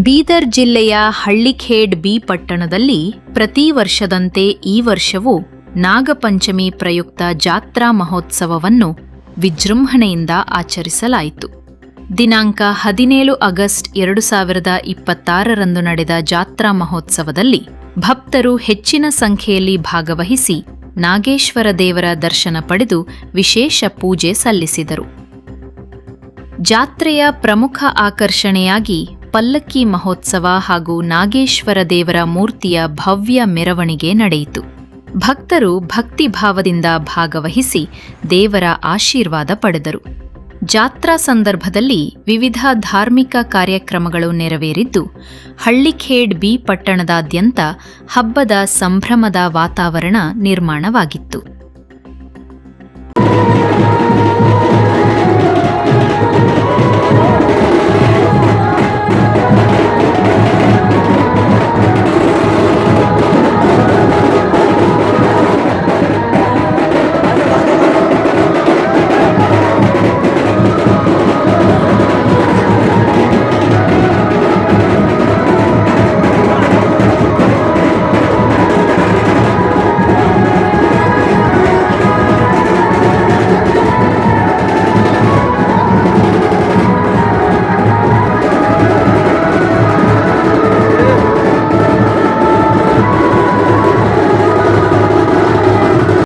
ಬೀದರ್ ಜಿಲ್ಲೆಯ ಹಳ್ಳಿಖೇಡ್ ಬಿ ಪಟ್ಟಣದಲ್ಲಿ ಪ್ರತಿ ವರ್ಷದಂತೆ ಈ ವರ್ಷವೂ ನಾಗಪಂಚಮಿ ಪ್ರಯುಕ್ತ ಜಾತ್ರಾ ಮಹೋತ್ಸವವನ್ನು ವಿಜೃಂಭಣೆಯಿಂದ ಆಚರಿಸಲಾಯಿತು. ದಿನಾಂಕ 17 ಆಗಸ್ಟ್ 2026ರಂದು ನಡೆದ ಜಾತ್ರಾ ಮಹೋತ್ಸವದಲ್ಲಿ ಭಕ್ತರು ಹೆಚ್ಚಿನ ಸಂಖ್ಯೆಯಲ್ಲಿ ಭಾಗವಹಿಸಿ ನಾಗೇಶ್ವರ ದೇವರ ದರ್ಶನ ಪಡೆದು ವಿಶೇಷ ಪೂಜೆ ಸಲ್ಲಿಸಿದರು. ಜಾತ್ರೆಯ ಪ್ರಮುಖ ಆಕರ್ಷಣೆಯಾಗಿ ಪಲ್ಲಕ್ಕಿ ಮಹೋತ್ಸವ ಹಾಗೂ ನಾಗೇಶ್ವರ ದೇವರ ಮೂರ್ತಿಯ ಭವ್ಯ ಮೆರವಣಿಗೆ ನಡೆಯಿತು. ಭಕ್ತರು ಭಕ್ತಿಭಾವದಿಂದ ಭಾಗವಹಿಸಿ ದೇವರ ಆಶೀರ್ವಾದ ಪಡೆದರು. ಜಾತ್ರಾ ಸಂದರ್ಭದಲ್ಲಿ ವಿವಿಧ ಧಾರ್ಮಿಕ ಕಾರ್ಯಕ್ರಮಗಳು ನೆರವೇರಿದ್ದು, ಹಳ್ಳಿಖೇಡ್ ಬಿ ಪಟ್ಟಣದಾದ್ಯಂತ ಹಬ್ಬದ ಸಂಭ್ರಮದ ವಾತಾವರಣ ನಿರ್ಮಾಣವಾಗಿತ್ತು.